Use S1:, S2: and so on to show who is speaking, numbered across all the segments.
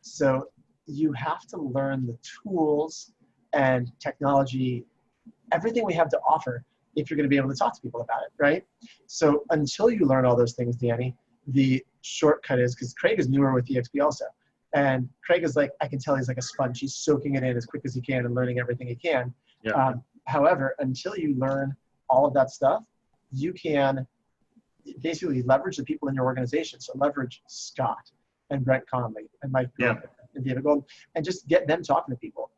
S1: So you have to learn the tools and technology, everything we have to offer if you're going to be able to talk to people about it, right? So until you learn all those things, Danny, the shortcut is, because Craig is newer with EXP also, and Craig is like, I can tell he's like a sponge. He's soaking it in as quick as he can and learning everything he can.
S2: Yeah.
S1: However, until you learn all of that stuff, you can basically leverage the people in your organization. So leverage Scott and Brent Conley and Mike Bjorkman and David Golden, and just get them talking to people.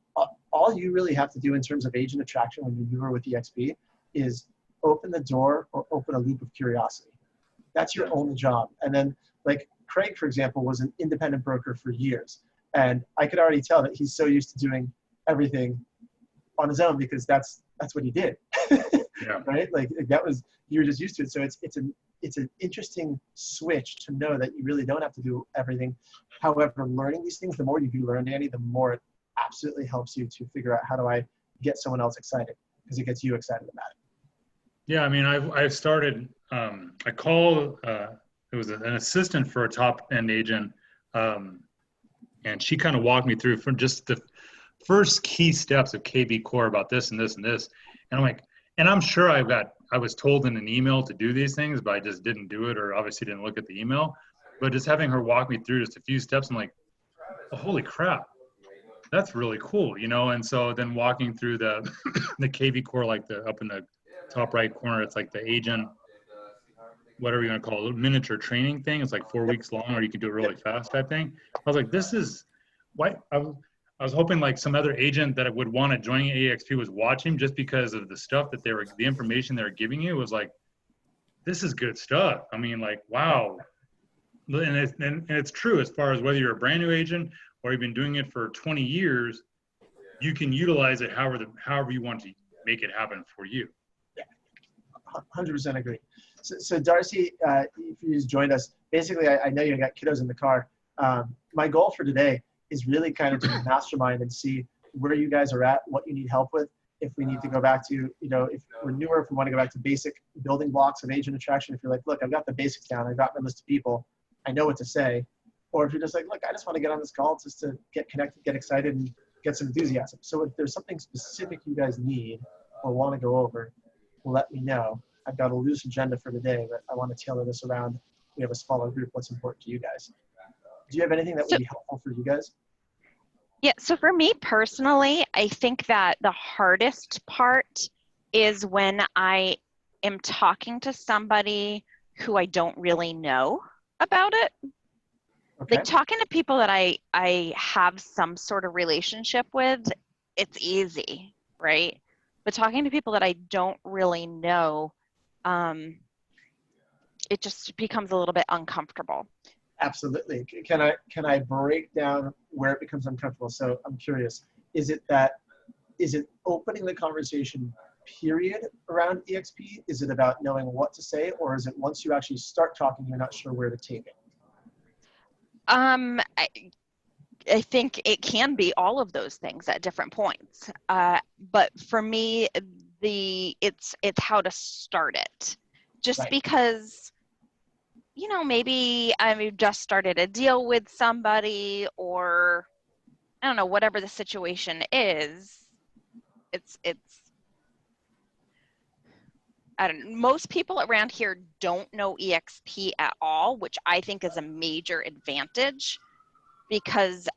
S1: All you really have to do in terms of agent attraction when you're newer with EXP is open the door or open a loop of curiosity. That's your only job. And then, like Craig, for example, was an independent broker for years. And I could already tell that he's so used to doing everything on his own because that's what he did. Right? Like that was, you were just used to it. So it's an interesting switch to know that you really don't have to do everything. However, learning these things, the more you do learn, Danny, the more it absolutely helps you to figure out how do I get someone else excited, because it gets you excited about it.
S2: Yeah, I mean, I've started, I called, it was an assistant for a top end agent, and she kind of walked me through from just the first key steps of KB Core about this and this and this. And I'm like, and I'm sure I was told in an email to do these things, but I just didn't do it, or obviously didn't look at the email. But just having her walk me through just a few steps, I'm like, oh, holy crap, that's really cool, you know? And so then walking through the KV Core, like up in the top right corner, it's like the agent, whatever you want to call it, miniature training thing. It's like 4 weeks long, or you can do it really fast type thing. I was like, this is why I was hoping like some other agent that would want to join EXP was watching, just because of the stuff that the information they were giving you was like, this is good stuff. I mean, like, wow. And it's true, as far as whether you're a brand new agent or you've been doing it for 20 years, you can utilize it however you want to make it happen for you.
S1: Yeah, 100% agree. So Darcy, if you just joined us, basically, I know you got kiddos in the car. My goal for today is really kind of to mastermind and see where you guys are at, what you need help with. If we need to go back to, you know, if we're newer, if we want to go back to basic building blocks of agent attraction, if you're like, look, I've got the basics down, I've got my list of people, I know what to say. Or if you're just like, look, I just want to get on this call just to get connected, get excited, and get some enthusiasm. So if there's something specific you guys need or want to go over, let me know. I've got a loose agenda for today, but I want to tailor this around. We have a smaller group. What's important to you guys? Do you have anything that would be helpful for you guys?
S3: Yeah, so for me personally, I think that the hardest part is when I am talking to somebody who I don't really know about it.
S1: Okay.
S3: Like talking to people that I have some sort of relationship with, it's easy, right? But talking to people that I don't really know, it just becomes a little bit uncomfortable.
S1: Absolutely. Can I break down where it becomes uncomfortable? So I'm curious, is it opening the conversation period around EXP? Is it about knowing what to say, or is it once you actually start talking, you're not sure where to take it?
S3: I think it can be all of those things at different points. But for me, it's how to start it. Just
S1: right.
S3: Because, you know, maybe I've just started a deal with somebody, or I don't know, whatever the situation is, I don't know. Most people around here don't know EXP at all, which I think is a major advantage, because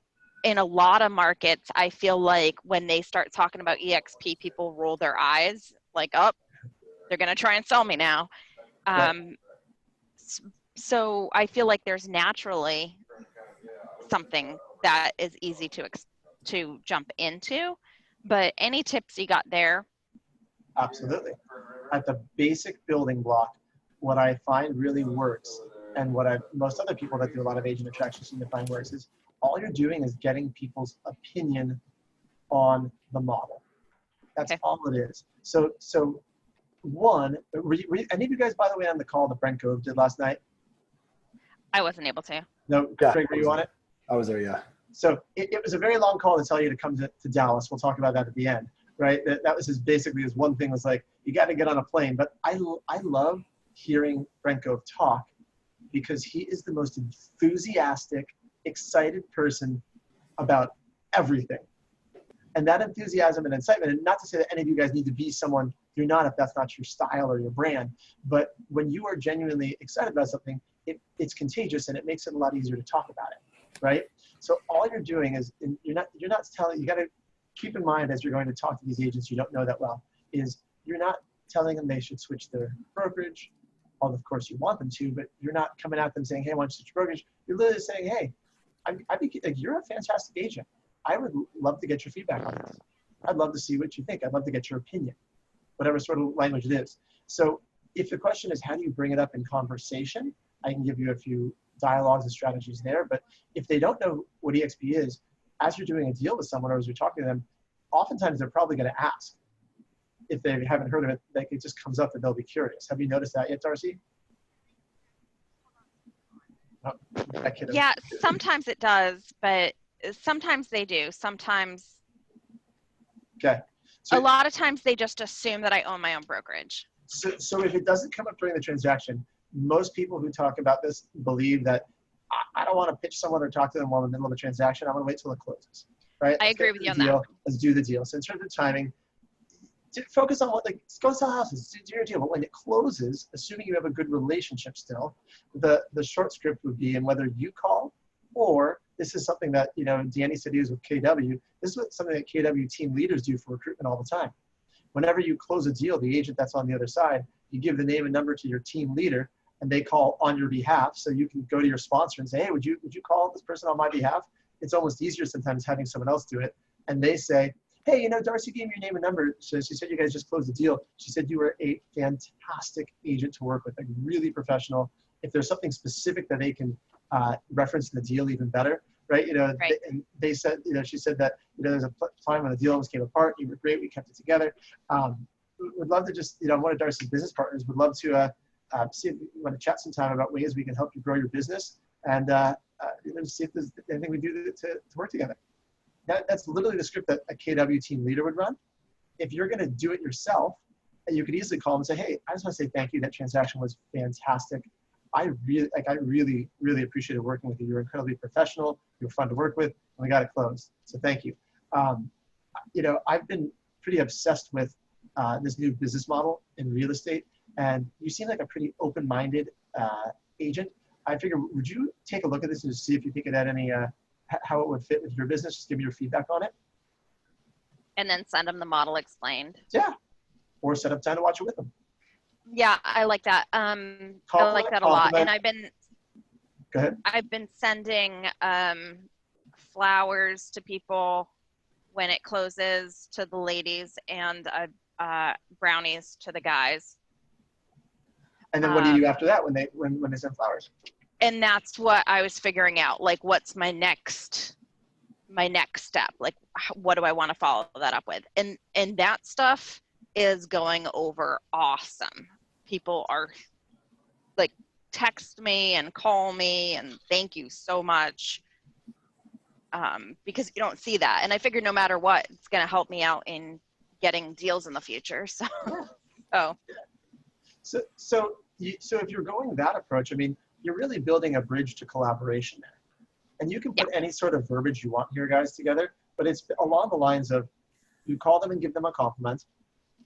S3: in a lot of markets, I feel like when they start talking about EXP, people roll their eyes like, oh, they're going to try and sell me now.
S1: Right.
S3: So I feel like there's naturally something that is easy to jump into, but any tips you got there?
S1: Absolutely. At the basic building block, what I find really works, and what most other people that do a lot of agent attraction seem to find works, is all you're doing is getting people's opinion on the model. That's okay. All it is. So one, were any of you guys, by the way, on the call that Brent Gove did last night?
S3: I wasn't able to.
S1: No,
S4: yeah,
S1: Craig, were you on it?
S4: I was there, yeah.
S1: So it was a very long call to tell you to come to Dallas. We'll talk about that at the end, right? That was basically his one thing, was like, you got to get on a plane. But I love hearing Brent Gove talk, because he is the most enthusiastic, excited person about everything. And that enthusiasm and excitement, and not to say that any of you guys need to be someone you're not if that's not your style or your brand, but when you are genuinely excited about something, it's contagious and it makes it a lot easier to talk about it, right? So all you're doing is, you're not telling, you got to keep in mind as you're going to talk to these agents you don't know that well, is you're not telling them they should switch their brokerage, although of course you want them to, but you're not coming at them saying, hey, why don't you switch your brokerage? You're literally saying, hey, you're a fantastic agent. I would love to get your feedback on this. I'd love to see what you think. I'd love to get your opinion, whatever sort of language it is. So if the question is, how do you bring it up in conversation? I can give you a few dialogues and strategies there. But if they don't know what EXP is, as you're doing a deal with someone or as you're talking to them, oftentimes they're probably going to ask. If they haven't heard of it, like it just comes up that they'll be curious. Have you noticed that yet, Darcy? Oh,
S3: yeah, sometimes it does, but sometimes they do. Sometimes.
S1: Okay.
S3: So, a lot of times they just assume that I own my own brokerage.
S1: So if it doesn't come up during the transaction, most people who talk about this believe that I don't want to pitch someone or talk to them while in the middle of a transaction. I'm going to wait till it closes, right?
S3: I agree with you on that.
S1: Let's do the deal. So in terms of timing, focus on what, like, go sell houses, do your deal. But when it closes, assuming you have a good relationship still, the short script would be, and whether you call or this is something that, you know, Danny said he was with KW. This is something that KW team leaders do for recruitment all the time. Whenever you close a deal, the agent that's on the other side, you give the name and number to your team leader, and they call on your behalf. So you can go to your sponsor and say, hey, would you call this person on my behalf? It's almost easier sometimes having someone else do it. And they say, hey, you know, Darcy gave me your name and number. So she said you guys just closed the deal. She said you were a fantastic agent to work with, like really professional. If there's something specific that they can reference in the deal, even better, right? You know,
S3: right.
S1: They said, you know, she said that, you know, there's a time when the deal almost came apart. You were great. We kept it together. Would love to just, you know, one of Darcy's business partners would love to see if you want to chat sometime about ways we can help you grow your business and you know, see if there's anything we do to work together. That's literally the script that a KW team leader would run. If you're going to do it yourself, you could easily call them and say, hey, I just want to say thank you. That transaction was fantastic. I really appreciated working with you. You're incredibly professional. You're fun to work with, and we got it closed. So thank you. You know, I've been pretty obsessed with this new business model in real estate, and you seem like a pretty open-minded agent. I figure, would you take a look at this and see if you think it had any, how it would fit with your business? Just give me your feedback on it.
S3: And then send them the model explained.
S1: Yeah. Or set up time to watch it with them.
S3: Yeah, I like that. I like that a lot. And
S1: Go ahead.
S3: I've been sending flowers to people when it closes to the ladies, and brownies to the guys.
S1: And then what do you do after that when they send flowers?
S3: And that's what I was figuring out. Like, what's my next step? Like, what do I want to follow that up with? And that stuff is going over awesome. People are like, text me and call me and thank you so much, because you don't see that. And I figure no matter what, it's going to help me out in getting deals in the future. So,
S1: So if you're going that approach, I mean, you're really building a bridge to collaboration there. And you can put any sort of verbiage you want here, guys, together, but it's along the lines of, you call them and give them a compliment,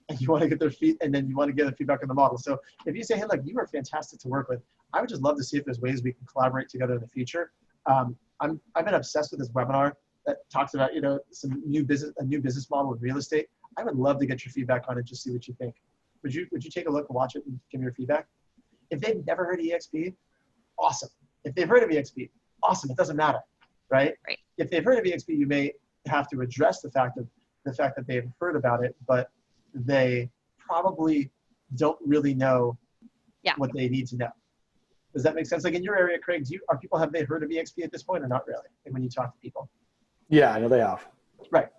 S1: and you want to get their and then you want to get their feedback on the model. So if you say, hey, look, you are fantastic to work with, I would just love to see if there's ways we can collaborate together in the future. I've been obsessed with this webinar that talks about, you know, a new business model with real estate. I would love to get your feedback on it, just see what you think. Would you take a look and watch it and give me your feedback? If they've never heard of EXP, awesome. If they've heard of EXP, awesome. It doesn't matter, right? If they've heard of EXP, you may have to address the fact that they've heard about it, but they probably don't really know what they need to know. Does that make sense? Like in your area, Craig, have they heard of EXP at this point or not really? And when you talk to people?
S4: Yeah, I know they have.
S1: Right.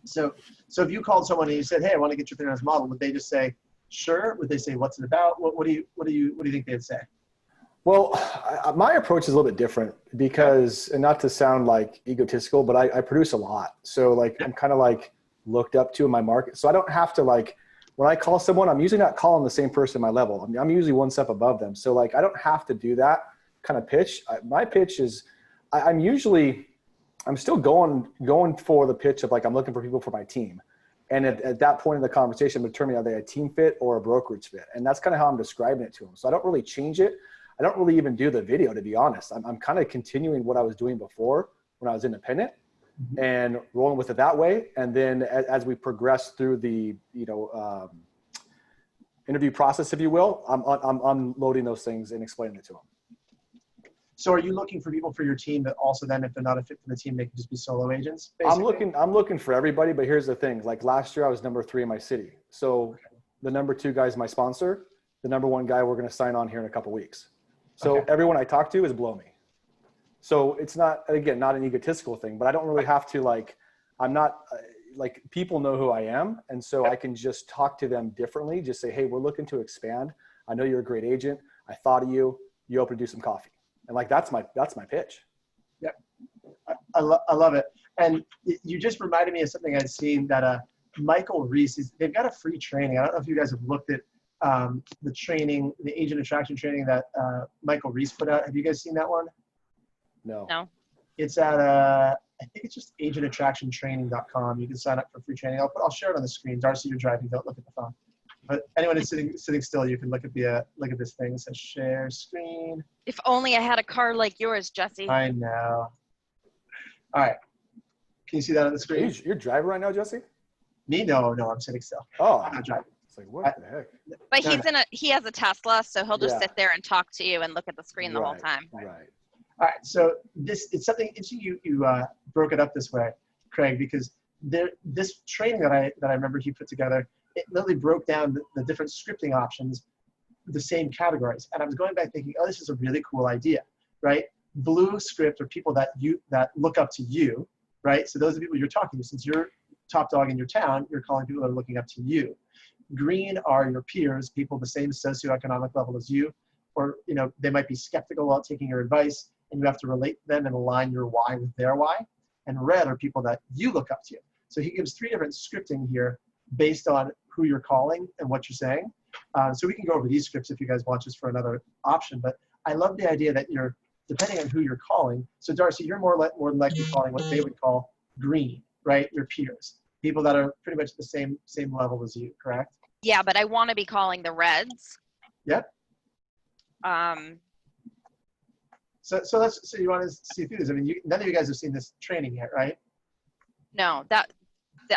S1: So if you called someone and you said, hey, I want to get your freelance model, would they just say, sure? Would they say, what's it about? What do you think they'd say?
S4: Well, my approach is a little bit different because, and not to sound like egotistical, but I produce a lot. So like, I'm kind of like looked up to in my market. So I don't have to like, when I call someone, I'm usually not calling the same person at my level. I mean, I'm usually one step above them. So like, I don't have to do that kind of pitch. My pitch is, I'm usually, I'm still going for the pitch of like, I'm looking for people for my team. And at that point in the conversation, I'm determining are they a team fit or a brokerage fit. And that's kind of how I'm describing it to them. So I don't really change it. I don't really even do the video, to be honest. I'm kind of continuing what I was doing before when I was independent and rolling with it that way. And then as we progress through the, interview process, if you will, I'm unloading those things and explaining it to them.
S1: So are you looking for people for your team that also then, if they're not a fit for the team, they can just be solo agents? Basically?
S4: I'm looking for everybody, but here's the thing. Like last year I was number 3 in my city. So the number 2 guy is my sponsor. The number 1 guy we're going to sign on here in a couple weeks. So everyone I talk to is below me. So it's not, again, not an egotistical thing, but I don't really have to like, I'm not like people know who I am. And so I can just talk to them differently. Just say, hey, we're looking to expand. I know you're a great agent. I thought of you. You open to do some coffee. And like, that's my pitch.
S1: Yeah. I love it. And you just reminded me of something I'd seen that Michael Reese, they've got a free training. I don't know if you guys have looked at the training, the agent attraction training that Michael Reese put out. Have you guys seen that one?
S4: No.
S1: It's at, I think it's just agentattractiontraining.com. You can sign up for free training. I'll share it on the screen. Darcy, you're driving, don't look at the phone. But anyone who's sitting still, you can look at this thing. It says share screen.
S3: If only I had a car like yours, Jesse.
S1: I know. All right. Can you see that on the screen?
S4: You're driving right now, Jesse?
S1: Me? No, I'm sitting still.
S4: Oh,
S1: I'm not driving.
S4: It's like, what the heck?
S3: But he has a Tesla, so he'll just sit there and talk to you and look at the screen the whole time.
S4: Right.
S1: All right. So it's something interesting. You broke it up this way, Craig, because this training that I remember he put together, it literally broke down the different scripting options, the same categories. And I was going back thinking, oh, this is a really cool idea, right? Blue script are people that look up to you, right? So those are people you're talking to. Since you're top dog in your town, you're calling people that are looking up to you. Green are your peers, people the same socioeconomic level as you, or they might be skeptical about taking your advice, and you have to relate to them and align your why with their why. And red are people that you look up to. So he gives 3 different scripting here based on who you're calling and what you're saying. So we can go over these scripts if you guys want, just for another option. But I love the idea that you're, depending on who you're calling. So Darcy, you're more than likely calling what they would call green, right? Your peers, people that are pretty much the same level as you, correct?
S3: Yeah, but I want to be calling the reds.
S1: Yep. So you want to see through this? I mean, none of you guys have seen this training yet, right?
S3: No,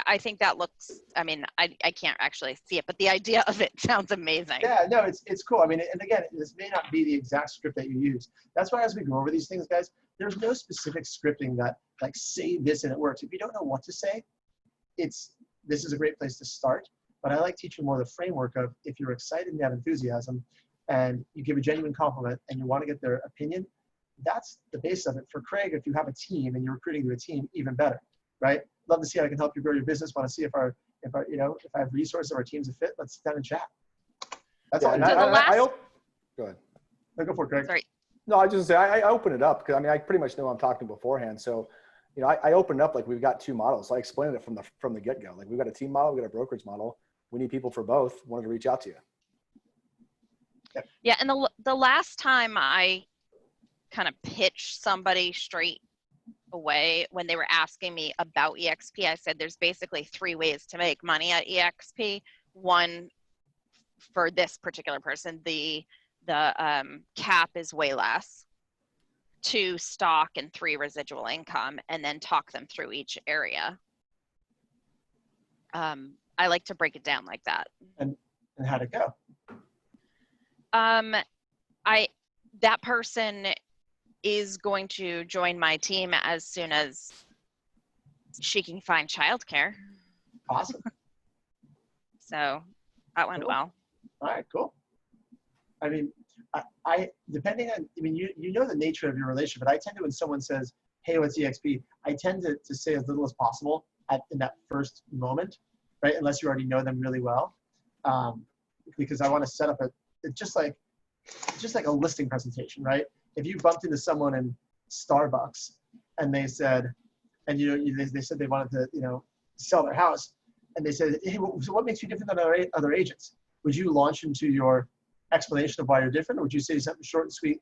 S3: I think that looks, I mean, I can't actually see it, but the idea of it sounds amazing.
S1: Yeah, no, it's cool. I mean, and again, this may not be the exact script that you use. That's why as we go over these things, guys, there's no specific scripting that like say this and it works. If you don't know what to say, this is a great place to start. But I like teaching more the framework of if you're excited and you have enthusiasm and you give a genuine compliment and you want to get their opinion, that's the base of it. For Craig, if you have a team and you're recruiting to a team, even better, right? Love to see how I can help you grow your business. Want to see if I have resources or our team's a fit. Let's sit down and chat. That's all.
S4: Go ahead.
S1: No, go for it, Craig.
S3: Sorry.
S4: No, I just say I open it up because I mean I pretty much know I'm talking beforehand. So, I open it up like we've got 2 models. So I explained it from the get go. Like we've got a team model, we've got a brokerage model. We need people for both. Wanted to reach out to you.
S3: Yeah, and the last time I kind of pitched somebody straight away when they were asking me about EXP, I said there's basically 3 ways to make money at EXP. One, for this particular person, the cap is way less. 2, stock, and 3, residual income, and then talk them through each area. I like to break it down like that.
S1: And how'd it go?
S3: That person is going to join my team as soon as she can find childcare.
S1: Awesome.
S3: So that went well.
S1: All right, cool. I mean, I depending on, I mean, you know the nature of your relationship, but I tend to, when someone says, hey, what's EXP? I tend to say as little as possible in that first moment, right? Unless you already know them really well. Because I want to set up just like a listing presentation, right? If you bumped into someone in Starbucks and they said, and they said they wanted to, sell their house, and they said, hey, so what makes you different than other agents? Would you launch into your explanation of why you're different, or would you say something short and sweet,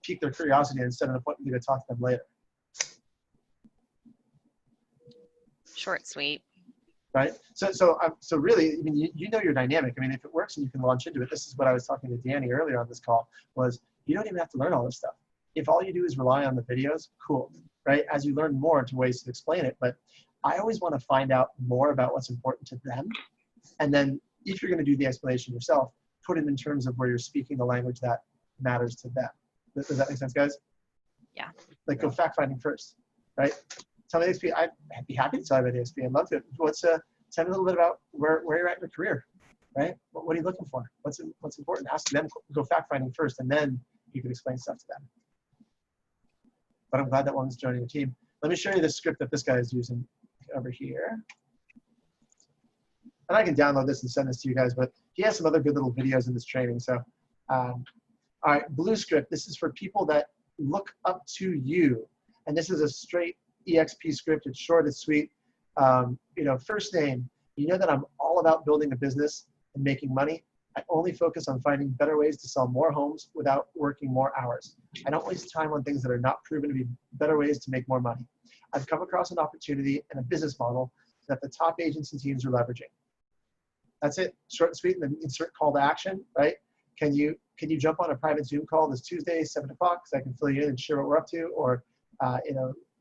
S1: pique their curiosity, and set an appointment to go talk to them later?
S3: Short, sweet.
S1: Right? So really, I mean, you know your dynamic. I mean, if it works and you can launch into it, this is what I was talking to Danny earlier on this call, was you don't even have to learn all this stuff. If all you do is rely on the videos, cool, right? As you learn more into ways to explain it. But I always want to find out more about what's important to them. And then if you're going to do the explanation yourself, put it in terms of where you're speaking the language that matters to them. Does that make sense, guys?
S3: Yeah.
S1: Like, go fact finding first, right? Tell me the XP. I'd be happy to tell you about the XP. I'd love to. Tell me a little bit about where you're at in your career, right? What are you looking for? What's important? Ask them. Go fact finding first, and then you can explain stuff to them. But I'm glad that one's joining the team. Let me show you the script that this guy is using over here. And I can download this and send this to you guys, but he has some other good little videos in this training. So, all right, blue script. This is for people that look up to you. And this is a straight EXP script. It's short, it's sweet. First name, you know that I'm all about building a business and making money. I only focus on finding better ways to sell more homes without working more hours. I don't waste time on things that are not proven to be better ways to make more money. I've come across an opportunity and a business model that the top agents and teams are leveraging. That's it, short and sweet, and then insert call to action, right? Can you jump on a private Zoom call this Tuesday, 7 o'clock, so I can fill you in and share what we're up to? Or,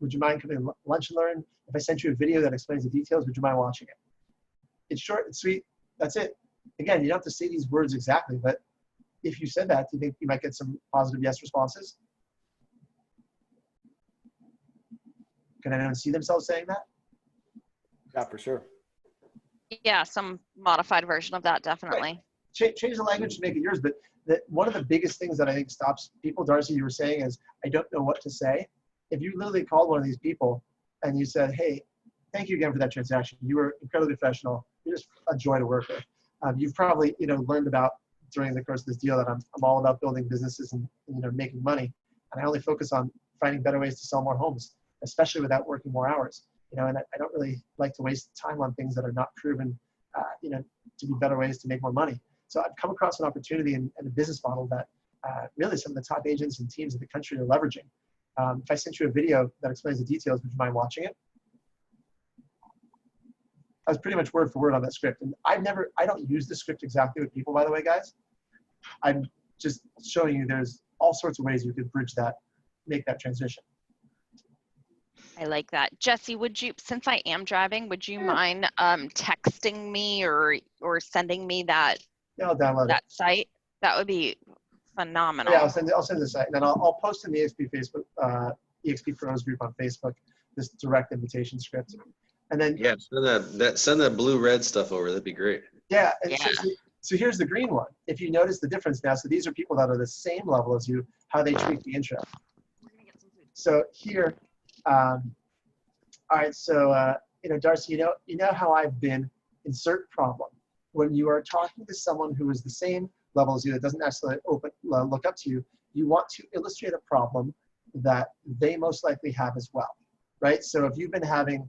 S1: would you mind coming to lunch and learn? If I sent you a video that explains the details, would you mind watching it? It's short and sweet, that's it. Again, you don't have to say these words exactly, but if you said that, do you think you might get some positive yes responses? Can anyone see themselves saying that?
S4: Yeah, for sure.
S3: Yeah, some modified version of that, definitely.
S1: Right. Change the language to make it yours, but one of the biggest things that I think stops people, Darcy, you were saying, is I don't know what to say. If you literally called one of these people and you said, hey, thank you again for that transaction. You were incredibly professional. You're just a joy to work with. You've probably learned about during the course of this deal that I'm all about building businesses and making money, and I only focus on finding better ways to sell more homes, especially without working more hours. And I don't really like to waste time on things that are not proven, to be better ways to make more money. So I've come across an opportunity and a business model that really some of the top agents and teams in the country are leveraging. If I sent you a video that explains the details, would you mind watching it? I was pretty much word for word on that script. And I don't use the script exactly with people, by the way, guys. I'm just showing you there's all sorts of ways you could bridge that, make that transition.
S3: I like that. Jesse, since I am driving, would you mind texting me or sending me that,
S1: I'll download
S3: that site? That would be phenomenal.
S1: Yeah, I'll send the site, and then I'll post in the EXP Facebook, EXP Pros group on Facebook, this direct invitation script. And then
S5: send that blue-red stuff over. That'd be great.
S1: Yeah.
S3: Yeah.
S1: So here's the green one. If you notice the difference now, so these are people that are the same level as you, how they treat the intro. So here, all right. So Darcy, you know how I've been. Insert problem. When you are talking to someone who is the same level as you, that doesn't necessarily look up to you, you want to illustrate a problem that they most likely have as well, right? So if you've been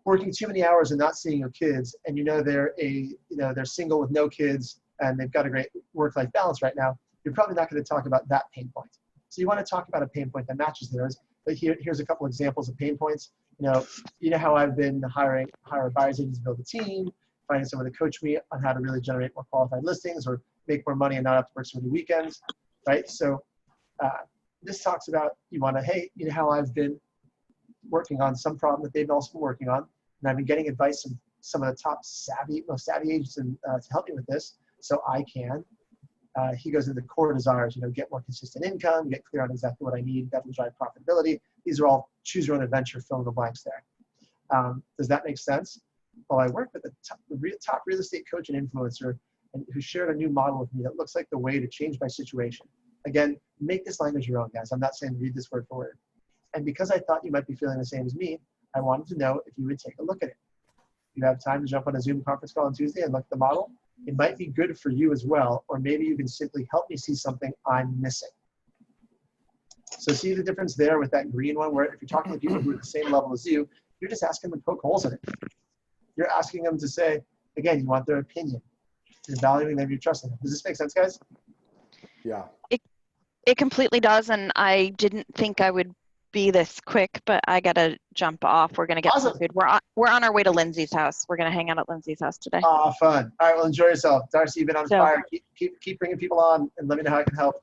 S1: working too many hours and not seeing your kids, and they're single with no kids and they've got a great work-life balance right now, you're probably not going to talk about that pain point. So you want to talk about a pain point that matches theirs. But here's a couple examples of pain points. You know how I've been hire buyers agents to build a team, finding someone to coach me on how to really generate more qualified listings or make more money and not have to work so many weekends, right? So this talks about you know how I've been working on some problem that they've also been working on, and I've been getting advice from some of the most savvy agents to help me with this, so I can. He goes into core desires, get more consistent income, get clear on exactly what I need, that will drive profitability. These are all choose your own adventure, fill in the blanks there. Does that make sense? Well, I work with the top real estate coach and influencer who shared a new model with me that looks like the way to change my situation. Again, make this language your own, guys. I'm not saying read this word for word. And because I thought you might be feeling the same as me, I wanted to know if you would take a look at it. If you have time to jump on a Zoom conference call on Tuesday and look at the model, it might be good for you as well, or maybe you can simply help me see something I'm missing. So see the difference there with that green one, where if you're talking to people who are the same level as you, you're just asking them to poke holes in it. You're asking them to say, again, you want their opinion. You're valuing them, you're trusting them. Does this make sense, guys?
S4: Yeah.
S3: It completely does, and I didn't think I would be this quick, but I gotta jump off. We're gonna get some food. We're on our way to Lindsay's house. We're gonna hang out at Lindsay's house today.
S1: Oh, fun. All right, well, enjoy yourself. Darcy, you've been on fire. Keep bringing people on, and let me know how I can help.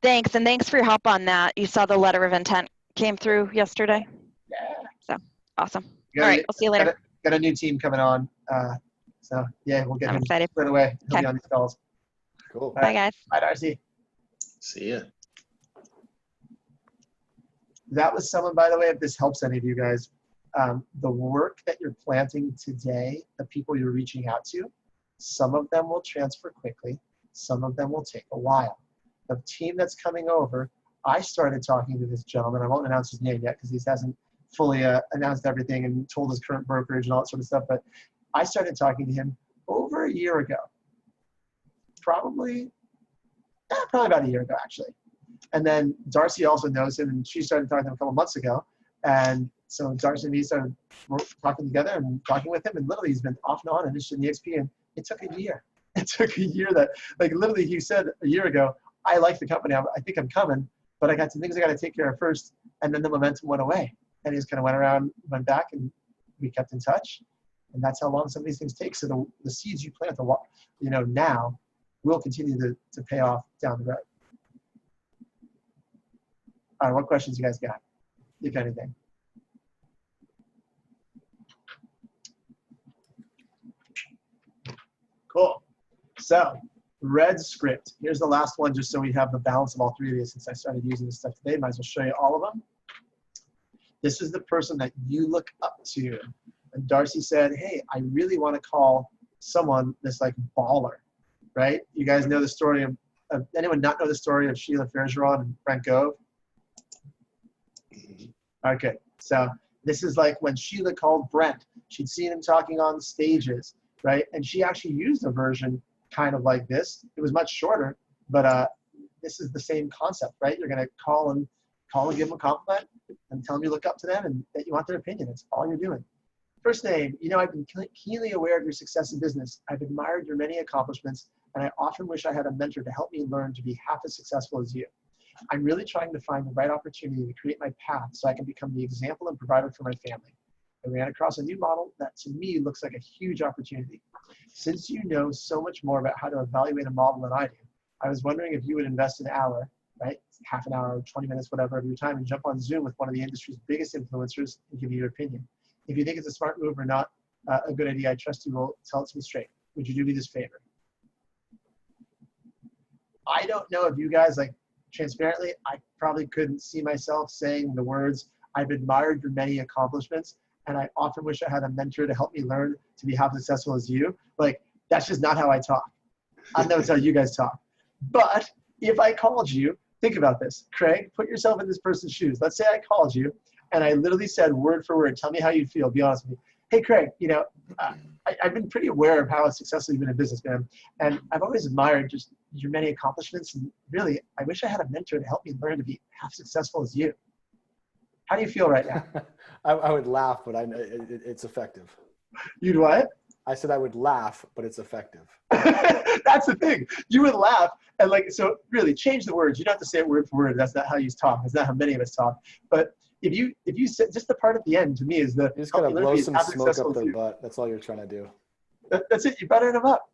S3: Thanks, and thanks for your help on that. You saw the letter of intent came through yesterday?
S1: Yeah.
S3: So, awesome. All right, I'll see you later.
S1: Got a new team coming on. So, yeah, we'll get him
S3: excited.
S1: right away. He'll be on these calls.
S4: Cool.
S3: Bye, guys.
S1: Bye, Darcy.
S5: See ya.
S1: That was someone, by the way, if this helps any of you guys, the work that you're planting today, the people you're reaching out to, some of them will transfer quickly. Some of them will take a while. The team that's coming over, I started talking to this gentleman. I won't announce his name yet because he hasn't fully announced everything and told his current brokerage and all that sort of stuff. But I started talking to him over a year ago. Probably about a year ago, actually. And then Darcy also knows him, and she started talking to him a couple months ago. And so Darcy and me started talking together and talking with him. And literally, he's been off and on and interested in EXP. And it took a year. It took a year that, like, literally, he said a year ago, I like the company. I think I'm coming, but I got some things I got to take care of first. And then the momentum went away. And he just kind of went around, went back, and we kept in touch. And that's how long some of these things take. So the seeds you plant, now will continue to pay off down the road. All right, what questions you guys got? If anything. Cool. So, red script. Here's the last one, just so we have the balance of all three of these. Since I started using this stuff today, might as well show you all of them. This is the person that you look up to. And Darcy said, hey, I really want to call someone that's like baller, right? You guys know the story of anyone not know the story of Sheila Fergeron and Brent Gove? Okay, so this is like when Sheila called Brent. She'd seen him talking on stages, right? And she actually used a version kind of like this. It was much shorter, but this is the same concept, right? You're going to call and give them a compliment and tell them you look up to them and that you want their opinion. That's all you're doing. First name, I've been keenly aware of your success in business. I've admired your many accomplishments, and I often wish I had a mentor to help me learn to be half as successful as you. I'm really trying to find the right opportunity to create my path so I can become the example and provider for my family. I ran across a new model that to me looks like a huge opportunity. Since you know so much more about how to evaluate a model than I do, I was wondering if you would invest an hour, right? Half an hour, 20 minutes, whatever of your time, and jump on Zoom with one of the industry's biggest influencers and give me your opinion. If you think it's a smart move or not a good idea, I trust you will tell it to me straight. Would you do me this favor? I don't know if you guys, like, transparently, I probably couldn't see myself saying the words, I've admired your many accomplishments, and I often wish I had a mentor to help me learn to be half successful as you. Like, that's just not how I talk. I don't know it's how you guys talk. But if I called you, think about this. Craig, put yourself in this person's shoes. Let's say I called you, and I literally said word for word, tell me how you feel, be honest with me. Hey, Craig, I've been pretty aware of how successful you've been in business, man. And I've always admired just your many accomplishments. And really, I wish I had a mentor to help me learn to be half successful as you. How do you feel right now?
S4: I would laugh, but it's effective.
S1: You'd what?
S4: I said I would laugh, but it's effective.
S1: That's the thing. You would laugh. And so really change the words. You don't have to say it word for word. That's not how you talk. That's not how many of us talk. But if you said just the part at the end to me is the
S4: you're just gonna blow some smoke up their butt. That's all you're trying to do.
S1: That's it. You butter them up,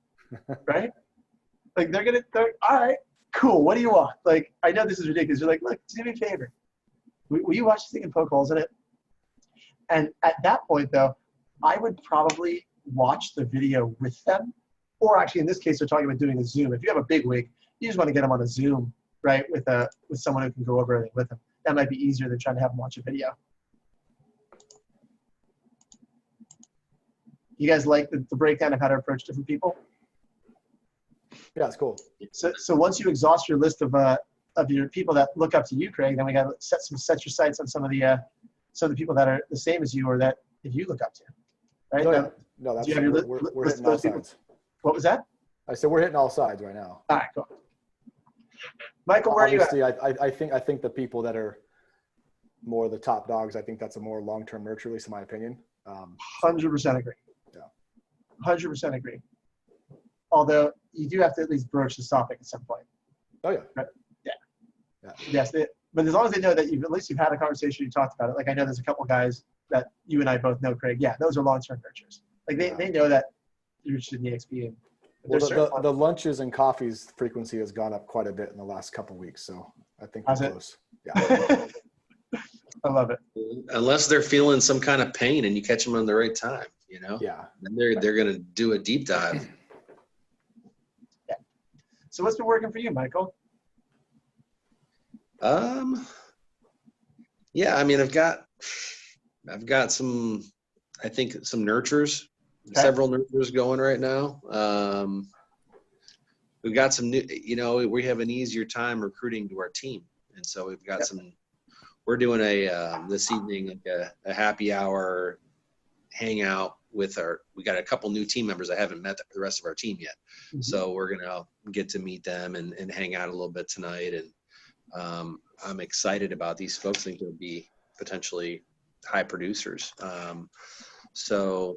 S1: right? Like they're all right, cool. What do you want? Like, I know this is ridiculous. You're like, look, do me a favor. Will you watch this thing and poke holes in it? And at that point, though, I would probably watch the video with them, or actually in this case, they're talking about doing a Zoom. If you have a big wig, you just want to get them on a Zoom, right, with someone who can go over everything with them. That might be easier than trying to have them watch a video. You guys like the breakdown of how to approach different people?
S4: Yeah, it's cool.
S1: So once you exhaust your list of your people that look up to you, Craig, then we got to set your sights on some of the people that are the same as you or that if you look up to, right?
S4: No, that's we're hitting all sides.
S1: What was that?
S4: I said we're hitting all sides right now.
S1: All right, cool. Michael, where
S4: obviously,
S1: are you at?
S4: I think the people that are more the top dogs, I think that's a more long-term nurture, at least in my opinion.
S1: 100% agree.
S4: Yeah.
S1: 100% agree. Although you do have to at least broach this topic at some point.
S4: Oh yeah.
S1: Right? Yeah.
S4: Yeah.
S1: Yes. But as long as they know that at least you've had a conversation, you talked about it. Like I know there's a couple guys that you and I both know, Craig. Yeah, those are long-term nurtures. Like they know that you're interested in EXP. And
S4: Well, the lunches and coffees frequency has gone up quite a bit in the last couple of weeks, so I think we're close. Yeah.
S1: I love it.
S5: Unless they're feeling some kind of pain and you catch them on the right time, you know?
S4: Yeah.
S5: Then they're going to do a deep dive.
S1: Yeah. So what's been working for you, Michael?
S5: Yeah, I mean, I've got some, I think some nurtures, several nurtures going right now. We've got some new, you know, we have an easier time recruiting to our team. And so we've got some, we're doing this evening, like a happy hour hangout with we got a couple new team members. I haven't met the rest of our team yet. Mm-hmm. So we're going to get to meet them and hang out a little bit tonight. And I'm excited about these folks. I think they'll be potentially high producers. So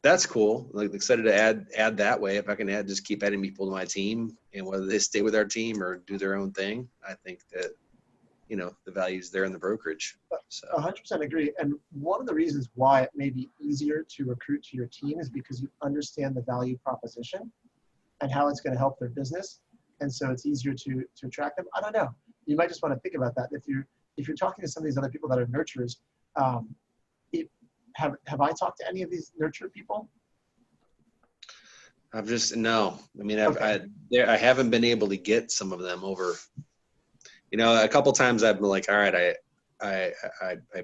S5: that's cool. Like excited to add that way. If I can just keep adding people to my team, and whether they stay with our team or do their own thing, I think that, you know, the value's there in the brokerage. So
S1: 100% agree. And one of the reasons why it may be easier to recruit to your team is because you understand the value proposition and how it's going to help their business. And so it's easier to attract them. I don't know. You might just want to think about that. If you're talking to some of these other people that are nurturers, have I talked to any of these nurture people?
S5: No. I mean, I haven't been able to get some of them over. You know, a couple times I've been like, all right, I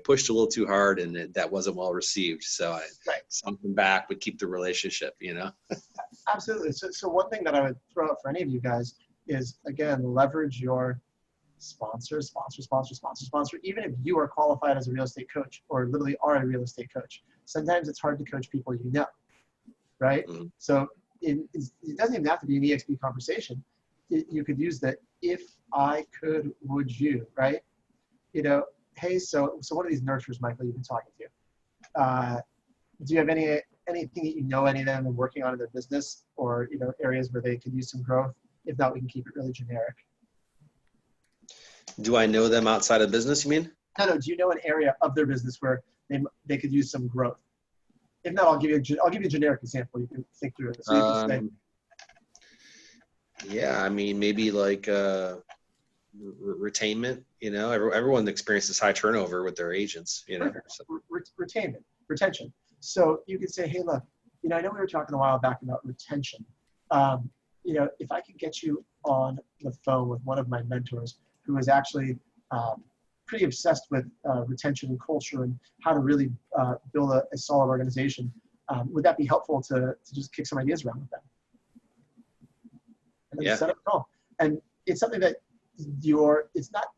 S5: pushed a little too hard and that wasn't well received. So I sent them back, but keep the relationship, you know?
S1: Absolutely. So one thing that I would throw out for any of you guys is, again, leverage your sponsor. Even if you are qualified as a real estate coach or literally are a real estate coach, sometimes it's hard to coach people you know, right? Mm-hmm. So it doesn't even have to be an EXP conversation. You could use the if I could, would you, right? You know, hey, so what are these nurturers, Michael, you've been talking to? Do you have anything that you know any of them are working on in their business, or, you know, areas where they could use some growth? If not, we can keep it really generic.
S5: Do I know them outside of business, you mean?
S1: No. Do you know an area of their business where they could use some growth? If not, I'll give you a generic example. You can think through it. So you can say,
S5: yeah, I mean, maybe like retainment. You know, everyone experiences high turnover with their agents. You know, so.
S1: Retention. So you could say, hey, look, you know, I know we were talking a while back about retention. You know, if I could get you on the phone with one of my mentors who is actually pretty obsessed with retention and culture and how to really build a solid organization, would that be helpful to just kick some ideas around with them? And then set up a call. And it's something that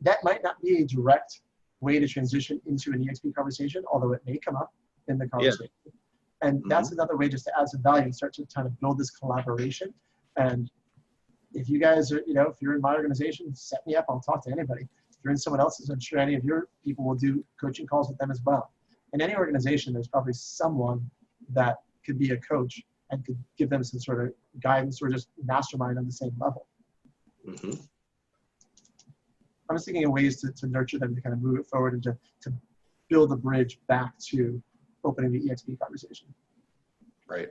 S1: that might not be a direct way to transition into an EXP conversation, although it may come up in the conversation. Yeah. And that's another way just to add some value and start to kind of build this collaboration. And if you guys are, you know, if you're in my organization, set me up, I'll talk to anybody. If you're in someone else's, I'm sure any of your people will do coaching calls with them as well. In any organization, there's probably someone that could be a coach and could give them some sort of guidance or just mastermind on the same level. Mm-hmm. I'm just thinking of ways to nurture them, to kind of move it forward and to build a bridge back to opening the EXP conversation.
S5: Right.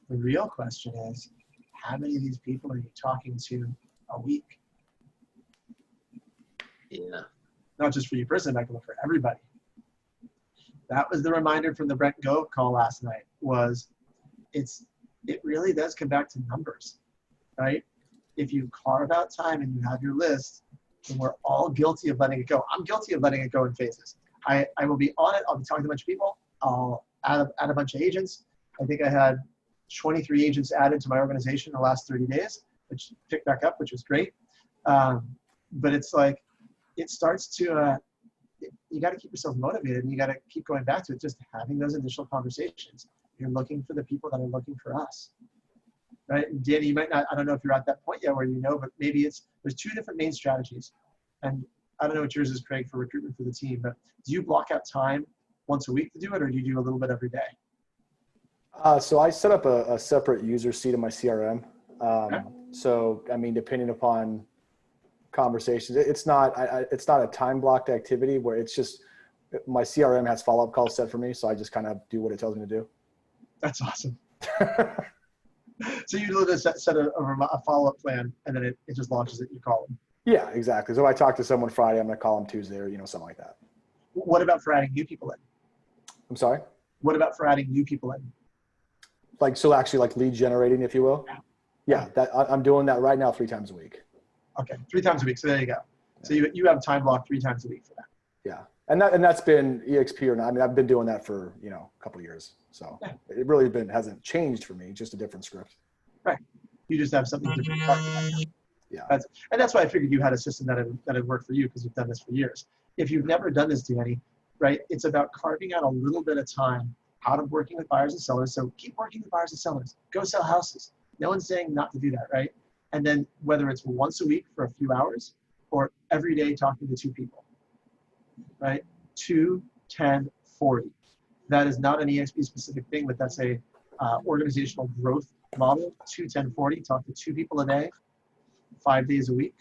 S1: The real question is, how many of these people are you talking to a week?
S5: Yeah.
S1: Not just for you personally, Michael, but for everybody. That was the reminder from the Brent Gove call last night, was it really does come back to numbers, right? If you carve out time and you have your list, and we're all guilty of letting it go. I'm guilty of letting it go in phases. I will be on it. I'll be talking to a bunch of people. I'll add a bunch of agents. I think I had 23 agents added to my organization in the last 30 days, which picked back up, which was great. But it's like, it starts to, you got to keep yourself motivated, and you got to keep going back to it, just having those initial conversations. You're looking for the people that are looking for us, right? And Danny, you might not, I don't know if you're at that point yet where you know, but maybe there's two different main strategies. And I don't know what yours is, Craig, for recruitment for the team, but do you block out time once a week to do it, or do you do a little bit every day?
S4: So I set up a separate user seat in my CRM. So, I mean, depending upon conversations, it's not a time blocked activity where it's just, my CRM has follow-up calls set for me. So I just kind of do what it tells me to do.
S1: That's awesome. So you literally set a follow-up plan, and then it just launches it. You call them.
S4: Yeah, exactly. So if I talk to someone Friday, I'm going to call them Tuesday or, something like that.
S1: What about for adding new people in?
S4: I'm sorry?
S1: What about for adding new people in?
S4: Like, so actually like lead generating, if you will. Yeah. I'm doing that right now 3 times a week.
S1: Okay. 3 times a week. So there you go. So you have time block 3 times a week for that.
S4: Yeah. And that's been EXP or not. I mean, I've been doing that for, a couple of years. So it really hasn't changed for me, just a different script.
S1: Right. You just have something different to talk about.
S4: Yeah.
S1: That's why I figured you had a system that had worked for you, because you've done this for years. If you've never done this, Danny, right, it's about carving out a little bit of time out of working with buyers and sellers. So keep working with buyers and sellers. Go sell houses. No one's saying not to do that, right? And then whether it's once a week for a few hours or every day talking to 2 people, right? 2, 10, 40. That is not an EXP specific thing, but that's a organizational growth model. 2, 10, 40. Talk to 2 people a day, 5 days a week.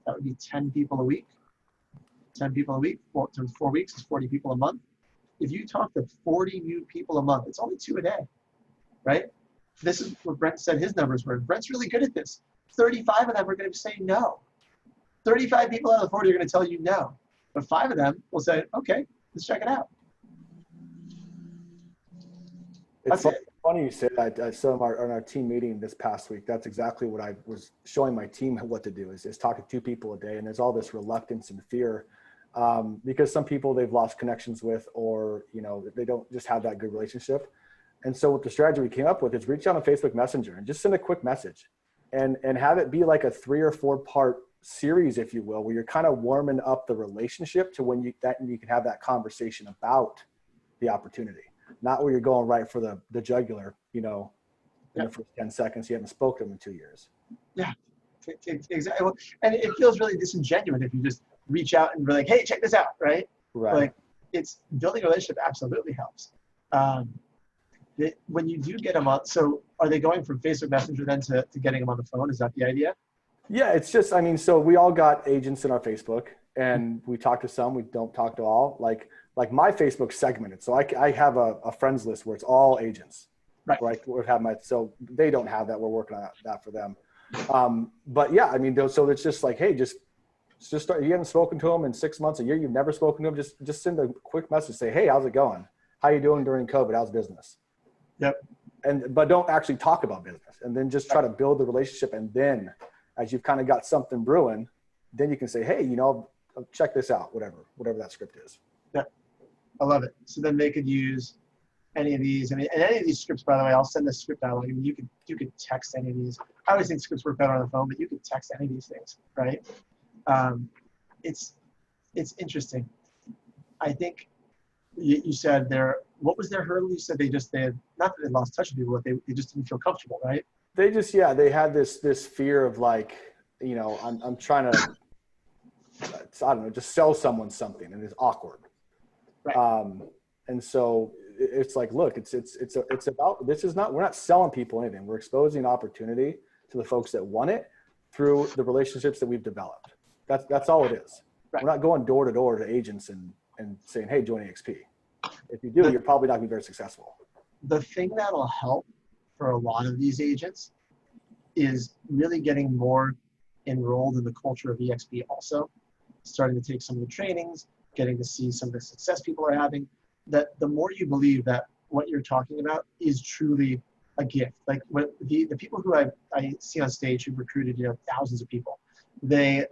S1: That would be 10 people a week. 10 people a week, 4 times 4 weeks is 40 people a month. If you talk to 40 new people a month, it's only 2 a day, right? This is what Brent said his numbers were. Brent's really good at this. 35 of them are going to say no. 35 people out of the 40 are going to tell you no. But 5 of them will say, okay, let's check it out.
S4: It's funny you say that. So on our team meeting this past week, that's exactly what I was showing my team what to do is talk to 2 people a day. And there's all this reluctance and fear because some people they've lost connections with, or, they don't just have that good relationship. And so what the strategy we came up with is reach out on Facebook Messenger and just send a quick message and have it be like a 3 or 4 part series, if you will, where you're kind of warming up the relationship to when you can have that conversation about the opportunity, not where you're going right for the jugular, in the first 10 seconds, you haven't spoken to them in 2 years. Yeah,
S1: exactly. And it feels really disingenuous if you just reach out and be like, hey, check this out, right?
S4: Right.
S1: Like, it's building a relationship absolutely helps. When you do get them on, so are they going from Facebook Messenger then to getting them on the phone? Is that the idea?
S4: Yeah, it's just, so we all got agents in our Facebook, and we talk to some, we don't talk to all. Like my Facebook segmented. So I have a friends list where it's all agents. Right. So they don't have that. We're working on that for them. But yeah, so it's just like, hey, just start. You haven't spoken to them in 6 months, a year. You've never spoken to them. Just send a quick message. Say, hey, how's it going? How you doing during COVID? How's business?
S1: Yep.
S4: But don't actually talk about business, and then just try to build the relationship. And then as you've kind of got something brewing, then you can say, hey, check this out, whatever that script is.
S1: Yeah. I love it. So then they could use any of these. And any of these scripts, by the way, I'll send this script out. You could text any of these. I always think scripts work better on the phone, but you could text any of these things, right? It's interesting. I think you said what was their hurdle? You said they had, not that they lost touch with people, but they just didn't feel comfortable, right?
S4: They just, they had this fear of like, I'm trying to, I don't know, just sell someone something, and it's awkward.
S1: Right.
S4: And so it's like, look, it's about, we're not selling people anything. We're exposing opportunity to the folks that want it through the relationships that we've developed. That's all it is. Right. We're not going door to door to agents and saying, hey, join EXP. If you do, you're probably not going to be very successful.
S1: The thing that'll help for a lot of these agents is really getting more enrolled in the culture of EXP also, starting to take some of the trainings, getting to see some of the success people are having, that the more you believe that what you're talking about is truly a gift. Like the people who I see on stage who've recruited, thousands of people, they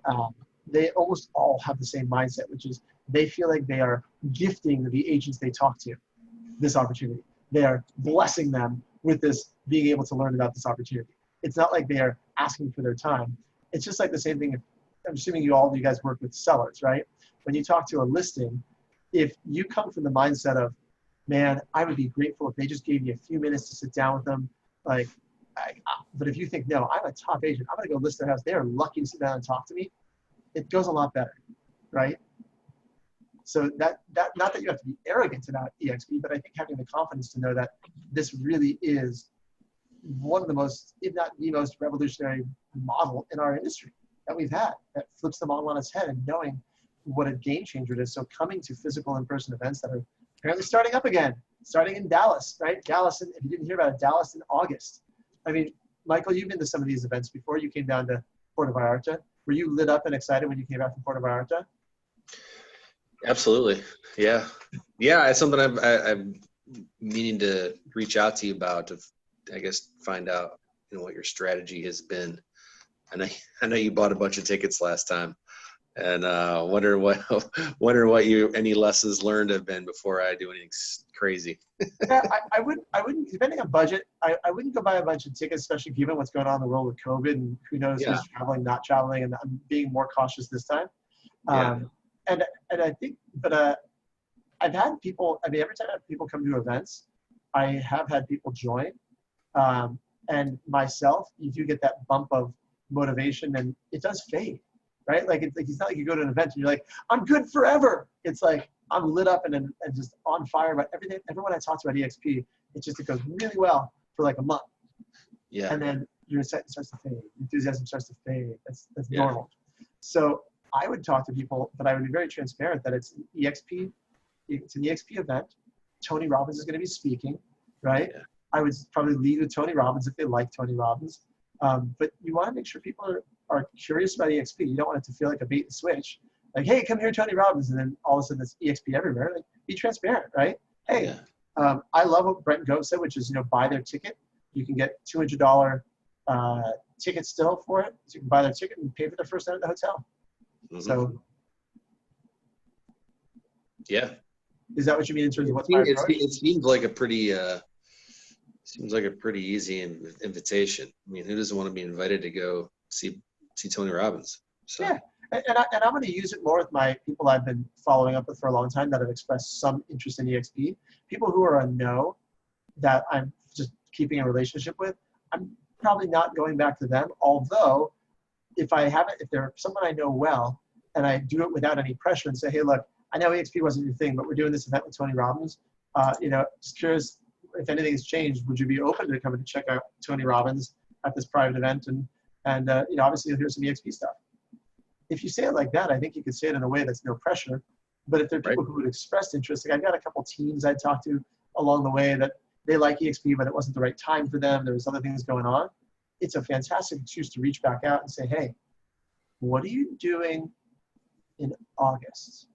S1: almost all have the same mindset, which is they feel like they are gifting the agents they talk to this opportunity. They are blessing them with this, being able to learn about this opportunity. It's not like they are asking for their time. It's just like the same thing. I'm assuming all of you guys work with sellers, right? When you talk to a listing, if you come from the mindset of, man, I would be grateful if they just gave me a few minutes to sit down with them. But if you think, no, I'm a top agent, I'm going to go list their house. They are lucky to sit down and talk to me. It goes a lot better, right? So that not that you have to be arrogant about EXP, but I think having the confidence to know that this really is one of the most, if not the most revolutionary model in our industry that we've had that flips the model on its head, and knowing what a game changer it is. So coming to physical in-person events that are apparently starting up again, starting in Dallas, right? Dallas, and if you didn't hear about it, Dallas in August. I mean, Michael, you've been to some of these events before. You came down to Puerto Vallarta. Were you lit up and excited when you came back from Puerto Vallarta?
S5: Absolutely. Yeah. Yeah. It's something I'm meaning to reach out to you about, to, I guess, find out, what your strategy has been. And I know you bought a bunch of tickets last time, and wonder what any lessons learned have been before I do anything crazy.
S1: Yeah, I wouldn't, depending on budget, I wouldn't go buy a bunch of tickets, especially given what's going on in the world with COVID, and who knows who's traveling, not traveling, and I'm being more cautious this time. And I think, but I've had people, I mean, every time people come to events, I have had people join, and myself, you do get that bump of motivation, and it does fade, right? Like, it's not like you go to an event and you're like, I'm good forever. It's like, I'm lit up and just on fire about everything. Everyone I talk to at EXP, it goes really well for like a month.
S5: Yeah.
S1: And then your excitement starts to fade. Enthusiasm starts to fade. That's normal. So I would talk to people, but I would be very transparent that it's an EXP event. Tony Robbins is going to be speaking, right? Yeah. I would probably lead with Tony Robbins if they like Tony Robbins. But you want to make sure people are curious about EXP. You don't want it to feel like a bait and switch. Like, hey, come here, Tony Robbins, and then all of a sudden it's EXP everywhere. Like, be transparent, right? Hey, I love what Brent Gove said, which is, buy their ticket. You can get $200 tickets still for it. So you can buy their ticket and pay for their first night at the hotel. Mm-hmm. So,
S5: yeah.
S1: Is that what you mean in terms of what's my approach?
S5: It seems like a pretty easy invitation. I mean, who doesn't want to be invited to go see Tony Robbins? So. Yeah.
S1: And I'm going to use it more with my people I've been following up with for a long time that have expressed some interest in EXP. People who are a no that I'm just keeping a relationship with, I'm probably not going back to them. Although, if they're someone I know well, and I do it without any pressure and say, hey, look, I know EXP wasn't your thing, but we're doing this event with Tony Robbins. Just curious if anything has changed. Would you be open to coming to check out Tony Robbins at this private event? And obviously you'll hear some EXP stuff. If you say it like that, I think you could say it in a way that's no pressure. But if there are people who would express interest, like I've got a couple teams I talked to along the way that they like EXP, but it wasn't the right time for them. There was other things going on. It's a fantastic excuse to reach back out and say, hey, what are you doing in August?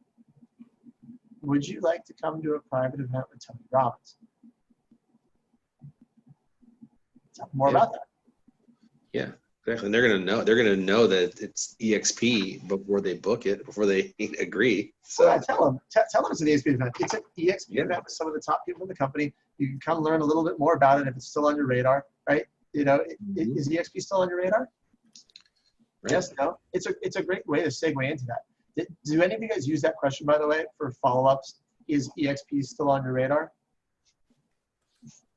S1: Would you like to come to a private event with Tony Robbins? Talk more about that.
S5: Yeah. Exactly. And they're going to know that it's EXP before they book it, before they agree. So
S1: well, tell them it's an EXP event. It's an EXP event with some of the top people in the company. You can come learn a little bit more about it if it's still on your radar, right? Is EXP still on your radar? Right. Yes, no. It's a great way to segue into that. Do any of you guys use that question, by the way, for follow-ups? Is EXP still on your radar?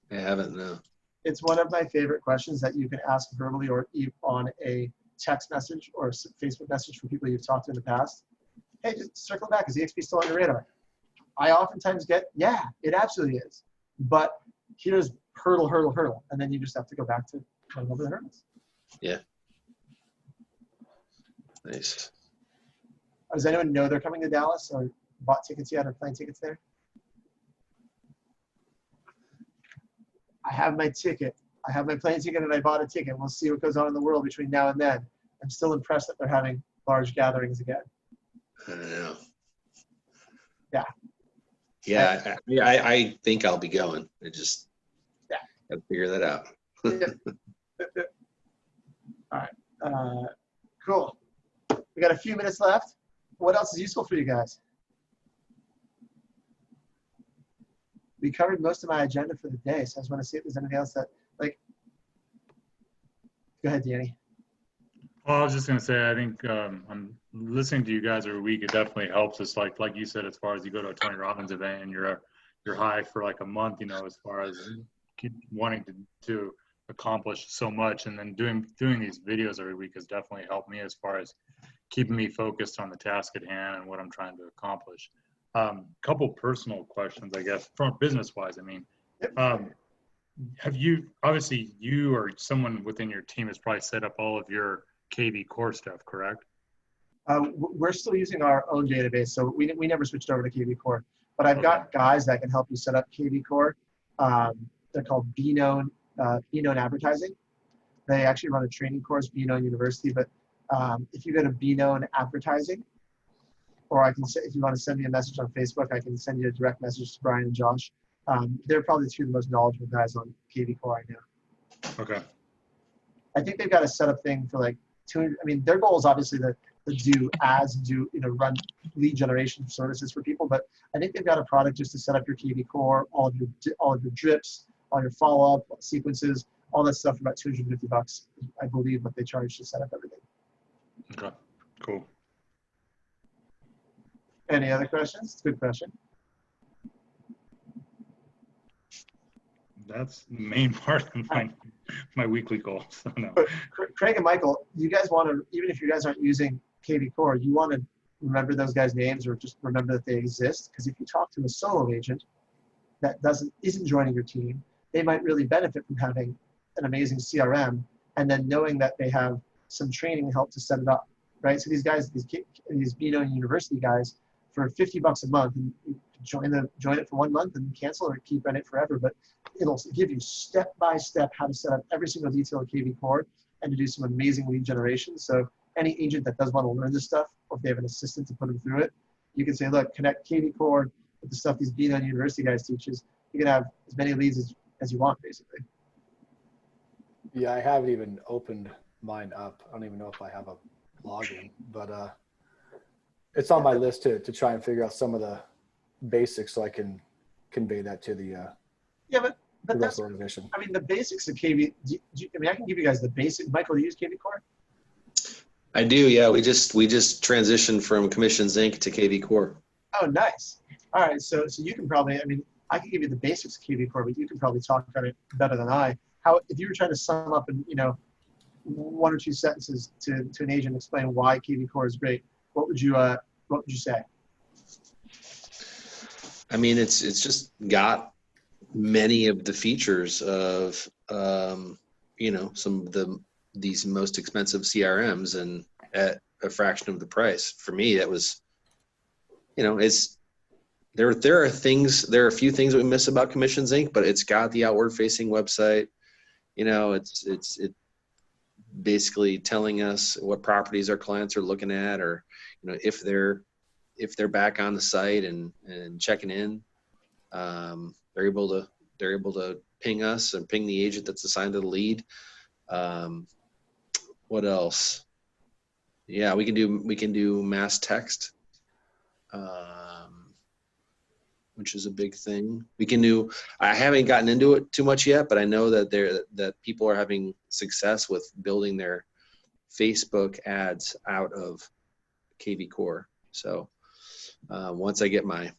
S5: I haven't, no.
S1: It's one of my favorite questions that you can ask verbally or on a text message or Facebook message for people you've talked to in the past. Hey, just circle back. Is EXP still on your radar? I oftentimes get, yeah, it absolutely is. But here's hurdle. And then you just have to go back to going over the hurdles.
S5: Yeah. Nice.
S1: Does anyone know they're coming to Dallas or bought tickets yet or plane tickets there? I have my ticket. I have my plane ticket and I bought a ticket. We'll see what goes on in the world between now and then. I'm still impressed that they're having large gatherings again.
S5: I don't know.
S1: Yeah.
S5: Yeah, I think I'll be going. I just got to figure that out.
S1: All right. Cool. We got a few minutes left. What else is useful for you guys? We covered most of my agenda for the day, so I just want to see if there's anything else that, like, go ahead, Danny.
S2: Well, I was just going to say, I think I'm listening to you guys every week. It definitely helps us, like you said, as far as you go to a Tony Robbins event and you're high for like a month, as far as keep wanting to accomplish so much. And then doing these videos every week has definitely helped me as far as keeping me focused on the task at hand and what I'm trying to accomplish. Couple personal questions, I guess, from business-wise. I mean, have you, obviously you or someone within your team has probably set up all of your KV Core stuff, correct?
S1: We're still using our own database, so we never switched over to KV Core. But I've got guys that can help you set up KV Core. They're called Be Known Advertising. They actually run a training course, Be Known University. But if you go to Be Known Advertising, or I can say, if you want to send me a message on Facebook, I can send you a direct message to Brian and Josh. They're probably two of the most knowledgeable guys on KV Core right now.
S2: Okay.
S1: I think they've got a setup thing for like 200. I mean, their goal is obviously to do ads and run lead generation services for people. But I think they've got a product just to set up your KV Core, all of your drips, all your follow-up sequences, all that stuff for about $250, I believe, what they charge to set up everything.
S2: Okay. Cool.
S1: Any other questions? It's a good question.
S2: That's the main part of my weekly goal. So no.
S1: But Craig and Michael, you guys want to, even if you guys aren't using KV Core, you want to remember those guys' names or just remember that they exist. Because if you talk to a solo agent that isn't joining your team, they might really benefit from having an amazing CRM and then knowing that they have some training help to set it up, right? So these guys, these Be Known University guys, for $50 a month, and you join it for 1 month and cancel or keep in it forever. But it'll give you step by step how to set up every single detail of KV Core and to do some amazing lead generation. So any agent that does want to learn this stuff, or if they have an assistant to put them through it, you can say, look, connect KV Core with the stuff these Be Known University guys teaches. You can have as many leads as you want, basically.
S4: Yeah, I haven't even opened mine up. I don't even know if I have a login, but it's on my list to try and figure out some of the basics so I can convey that to the
S1: but
S4: the rest
S1: that's,
S4: of the organization.
S1: I mean, the basics of KV, I mean, I can give you guys the basic. Michael, do you use KV Core?
S5: I do, yeah. We just transitioned from Commissions Inc. to KV Core.
S1: Oh, nice. All right, so you can probably, I mean, I can give you the basics of KV Core, but you can probably talk about it better than I. How, if you were trying to sum up in, 1 or 2 sentences to an agent, explain why KV Core is great, what would you say?
S5: I mean, it's just got many of the features of some of these most expensive CRMs, and at a fraction of the price. For me, that was, it's there are a few things that we miss about Commissions Inc., but it's got the outward facing website. It's basically telling us what properties our clients are looking at, or if they're back on the site and checking in, they're able to ping us and ping the agent that's assigned to the lead. What else? Yeah, we can do mass text, which is a big thing. We can do. I haven't gotten into it too much yet, but I know that people are having success with building their Facebook ads out of KV Core. So once I get my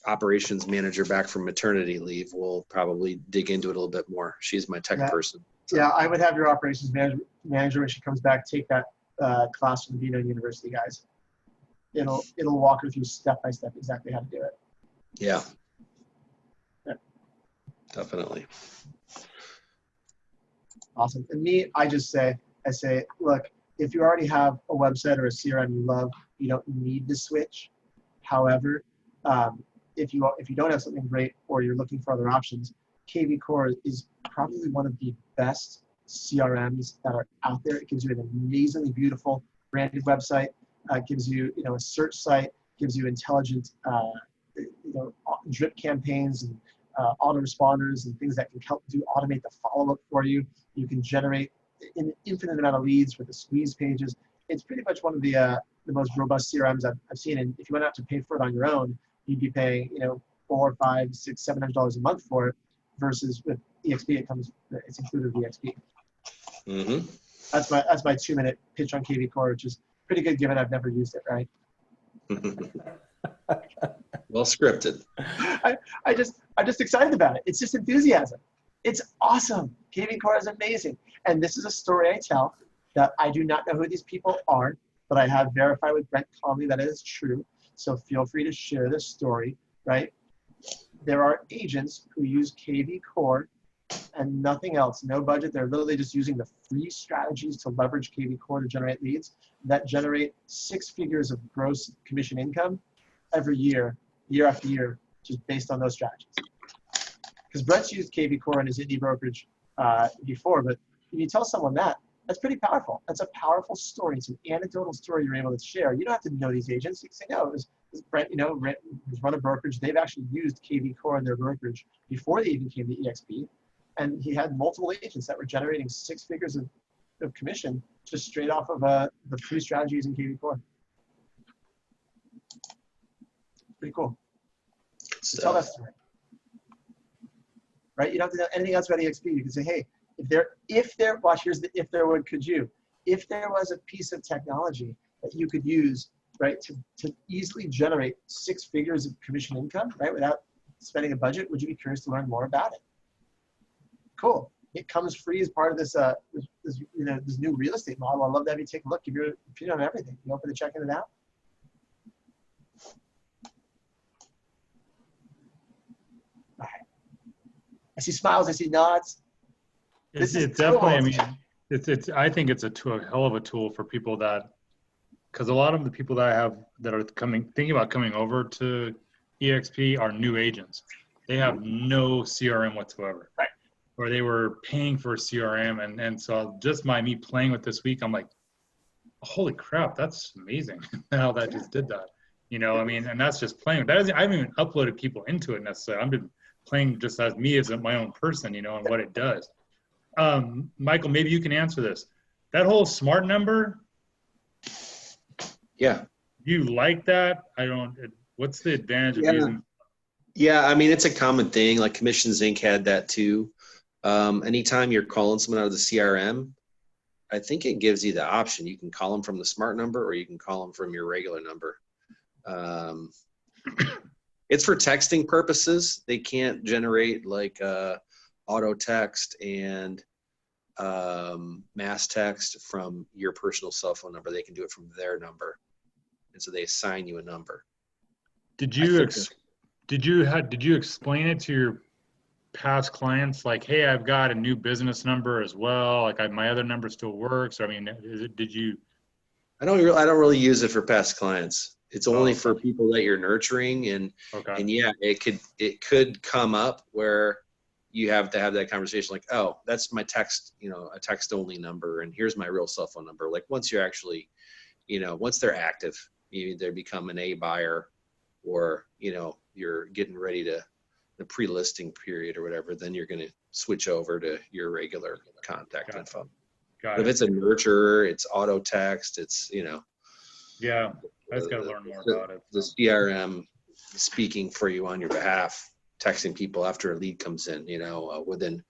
S5: operations manager back from maternity leave, we'll probably dig into it a little bit more. She's my tech person. So.
S1: Yeah, I would have your operations manager when she comes back take that class from the Be Known University guys. It'll walk her through step by step exactly how to do it.
S5: Yeah. Definitely.
S1: Awesome. And me, I say, look, if you already have a website or a CRM you love, you don't need to switch. However, if you don't have something great or you're looking for other options, KV Core is probably one of the best CRMs that are out there. It gives you an amazingly beautiful branded website. It gives you, a search site, gives you intelligent, drip campaigns and autoresponders and things that can help automate the follow-up for you. You can generate an infinite amount of leads with the squeeze pages. It's pretty much one of the most robust CRMs I've seen. And if you went out to pay for it on your own, you'd be paying, $400, $500, $600, $700 a month for it. Versus with EXP, it's included with EXP.
S5: Mm-hmm.
S1: That's my 2-minute pitch on KV Core, which is pretty good given I've never used it, right?
S5: Well scripted.
S1: I'm just excited about it. It's just enthusiasm. It's awesome. KV Core is amazing. And this is a story I tell that I do not know who these people are, but I have verified with Brent Conley that it is true. So feel free to share this story, right? There are agents who use KV Core and nothing else, no budget. They're literally just using the free strategies to leverage KV Core to generate leads that generate 6 figures of gross commission income every year, year after year, just based on those strategies. Because Brett's used KV Core in his indie brokerage before, but if you tell someone that, that's pretty powerful. That's a powerful story. It's an anecdotal story you're able to share. You don't have to know these agents. You can say, no, this Brett, has run a brokerage. They've actually used KV Core in their brokerage before they even came to EXP. And he had multiple agents that were generating 6 figures of commission just straight off of the free strategies in KV Core. Pretty cool. So tell that story. Right? You don't have to know anything else about EXP. You can say, hey, if there, watch, here's the if there would, could you. If there was a piece of technology that you could use, right, to easily generate 6 figures of commission income, right, without spending a budget, would you be curious to learn more about it? Cool. It comes free as part of this, this new real estate model. I'd love to have you take a look. Give your opinion on everything. You open to checking it out? All right. I see smiles. I see nods.
S2: It's definitely, I mean, it's. I think it's a hell of a tool for people that, because a lot of the people that I have that are thinking about coming over to EXP are new agents. They have no CRM whatsoever.
S1: Right.
S2: Or they were paying for a CRM, and so just me playing with this week, I'm like, holy crap, that's amazing how that just did that. I mean, and that's just playing. I haven't even uploaded people into it necessarily. I've been playing just as me as my own person, and what it does. Michael, maybe you can answer this. That whole smart number.
S5: Yeah.
S2: You like that? What's the advantage of using?
S5: Yeah, I mean, it's a common thing. Like Commissions Inc. had that too. Anytime you're calling someone out of the CRM, I think it gives you the option. You can call them from the smart number or you can call them from your regular number. It's for texting purposes. They can't generate like auto text and mass text from your personal cell phone number. They can do it from their number. And so they assign you a number.
S2: Did you explain it to your past clients? Like, hey, I've got a new business number as well. Like my other number still works. I mean, did you?
S5: I don't really use it for past clients. It's only for people that you're nurturing, and yeah, it could come up where you have to have that conversation. Like, oh, that's my text, a text only number, and here's my real cell phone number. Like once you're actually, once they're active, you either become an A buyer, or you're getting ready to the pre-listing period or whatever, then you're going to switch over to your regular contact info. But if it's a nurturer, it's auto text, it's
S2: yeah, I just got to learn more about it.
S5: The CRM speaking for you on your behalf, texting people after a lead comes in, within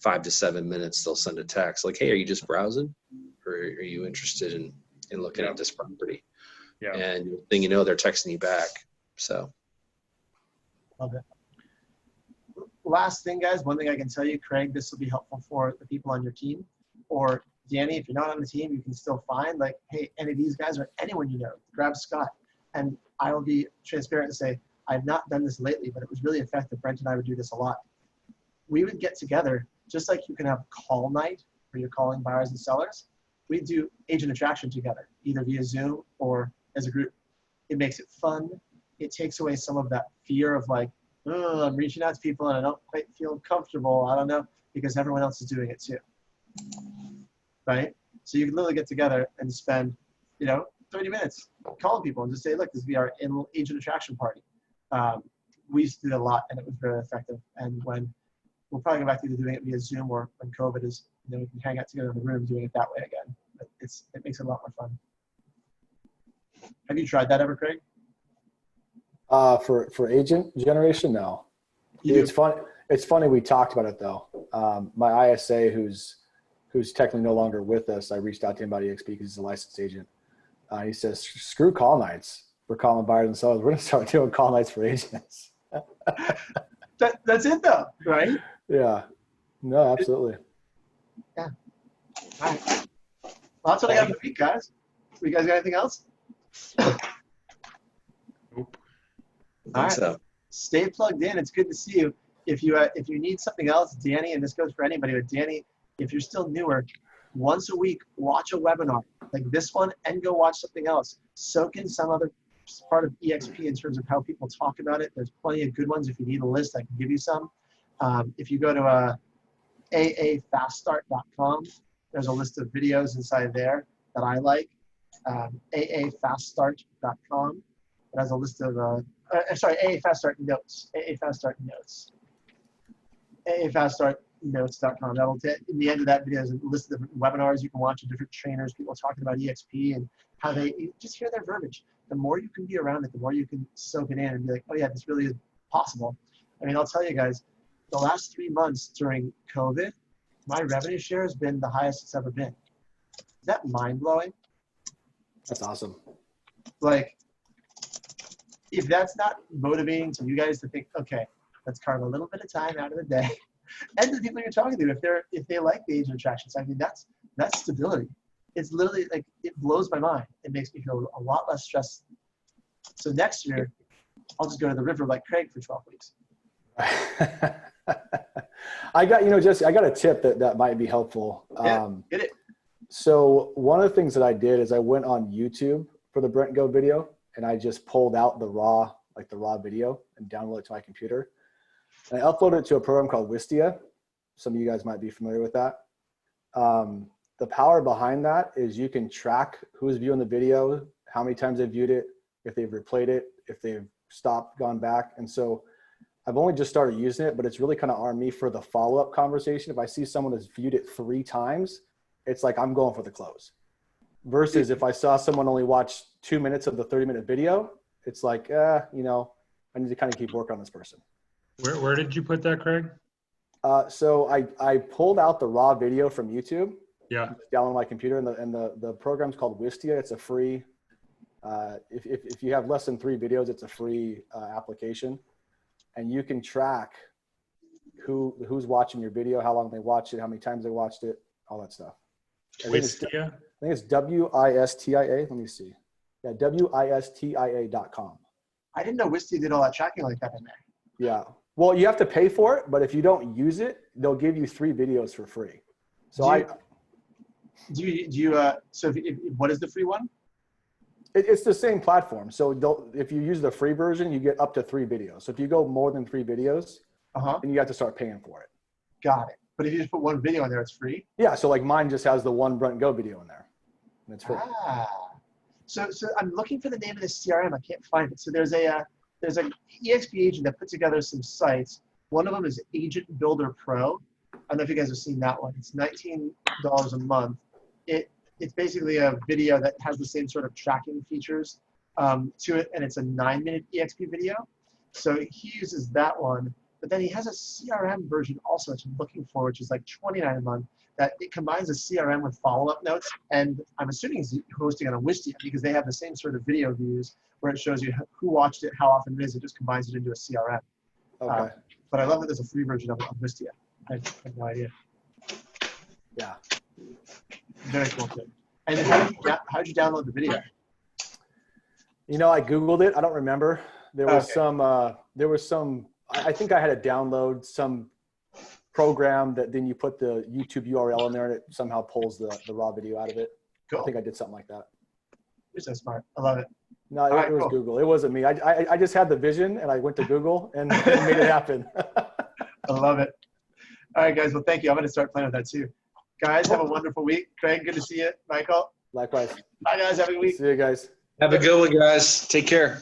S5: 5 to 7 minutes, they'll send a text like, hey, are you just browsing, or are you interested in looking at this property?
S2: Yeah.
S5: And then they're texting you back. So.
S1: Love it. Last thing, guys, one thing I can tell you, Craig, this will be helpful for the people on your team, or Danny, if you're not on the team, you can still find like, hey, any of these guys or anyone grab Scott. And I will be transparent and say, I've not done this lately, but it was really effective. Brent and I would do this a lot. We would get together, just like you can have call night where you're calling buyers and sellers. We do agent attraction together, either via Zoom or as a group. It makes it fun. It takes away some of that fear of like, oh, I'm reaching out to people and I don't quite feel comfortable. I don't know, because everyone else is doing it too. Right? So you can literally get together and spend, 30 minutes calling people and just say, look, this will be our agent attraction party. We used to do that a lot and it was very effective. And when we'll probably go back to either doing it via Zoom or when COVID is, we can hang out together in the room doing it that way again. But it makes it a lot more fun. Have you tried that ever, Craig?
S4: For agent generation, no. It's fun. It's funny. We talked about it though. My ISA, who's technically no longer with us, I reached out to him about EXP because he's a licensed agent. He says, screw call nights. We're calling buyers and sellers. We're going to start doing call nights for agents.
S1: That's it though, right?
S4: Yeah. No, absolutely.
S1: Yeah. All right. Well, that's what I got for the week, guys. You guys got anything else?
S2: Nope.
S1: All right.
S5: So.
S1: Stay plugged in. It's good to see you. if you need something else, Danny, and this goes for anybody, but Danny, if you're still newer, once a week, watch a webinar like this one and go watch something else. Soak in some other part of EXP in terms of how people talk about it. There's plenty of good ones. If you need a list, I can give you some. If you go to aafaststart.com, there's a list of videos inside there that I like. aafaststart.com. It has a list of, aafaststart notes. aafaststart notes. aafaststart.notes.com. That'll in the end of that video is a list of different webinars you can watch of different trainers, people talking about EXP and how they just hear their verbiage. The more you can be around it, the more you can soak it in and be like, oh yeah, this really is possible. I mean, I'll tell you guys, the last 3 months during COVID, my revenue share has been the highest it's ever been. Is that mind-blowing?
S4: That's awesome.
S1: Like, if that's not motivating to you guys to think, okay, let's carve a little bit of time out of the day, and the people you're talking to, if they like the age of attraction, I mean, that's stability. It's literally like, it blows my mind. It makes me feel a lot less stressed. So next year, I'll just go to the river like Craig for 12 weeks.
S4: I got, Jesse, I got a tip that might be helpful.
S1: Yeah, get it.
S4: So one of the things that I did is I went on YouTube for the Brent Go video and I just pulled out the raw video and downloaded it to my computer. And I uploaded it to a program called Wistia. Some of you guys might be familiar with that. The power behind that is you can track who's viewing the video, how many times they've viewed it, if they've replayed it, if they've stopped, gone back. And so I've only just started using it, but it's really kind of armed me for the follow-up conversation. If I see someone has viewed it 3 times, it's like I'm going for the close. Versus if I saw someone only watch 2 minutes of the 30-minute video, it's like, I need to kind of keep working on this person.
S2: Where did you put that, Craig?
S4: So I pulled out the raw video from YouTube.
S2: Yeah.
S4: Down on my computer, and the program's called Wistia. It's a free. If you have less than 3 videos, it's a free application, and you can track who's watching your video, how long they watched it, how many times they watched it, all that stuff.
S2: Wistia?
S4: I think it's Wistia. Let me see. Yeah, Wistia.com.
S1: I didn't know Wistia did all that tracking like that in there.
S4: Yeah. Well, you have to pay for it, but if you don't use it, they'll give you 3 videos for free. So what is the free one? It's the same platform. So if you use the free version, you get up to 3 videos. So if you go more than 3 videos, then you have to start paying for it.
S1: Got it. But if you just put 1 video in there, it's free?
S4: Yeah. So like mine just has the one Brent Go video in there. And it's free.
S1: So I'm looking for the name of the CRM. I can't find it. So there's an EXP agent that put together some sites. One of them is Agent Builder Pro. I don't know if you guys have seen that one. It's $19 a month. It's basically a video that has the same sort of tracking features to it, and it's a 9-minute EXP video. So he uses that one, but then he has a CRM version also, which I'm looking for, which is like $29 a month, that it combines a CRM with follow-up notes, and I'm assuming he's hosting on a Wistia because they have the same sort of video views where it shows you who watched it, how often it is, it just combines it into a CRM.
S4: Okay.
S1: But I love that there's a free version of it on Wistia. I have no idea.
S4: Yeah.
S1: Very cool thing. And how did you download the video?
S4: I Googled it. I don't remember. There was some, I think I had to download some program that then you put the YouTube URL in there and it somehow pulls the raw video out of it.
S1: Cool.
S4: I think I did something like that.
S1: You're so smart. I love it.
S4: No, it was cool. Google. It wasn't me. I just had the vision and I went to Google and made it happen.
S1: I love it. All right, guys. Well, thank you. I'm going to start playing with that too. Guys, have a wonderful week. Craig, good to see you. Michael.
S4: Likewise.
S1: Bye, guys. Have a good week.
S4: See you guys.
S5: Have a good one, guys. Take care.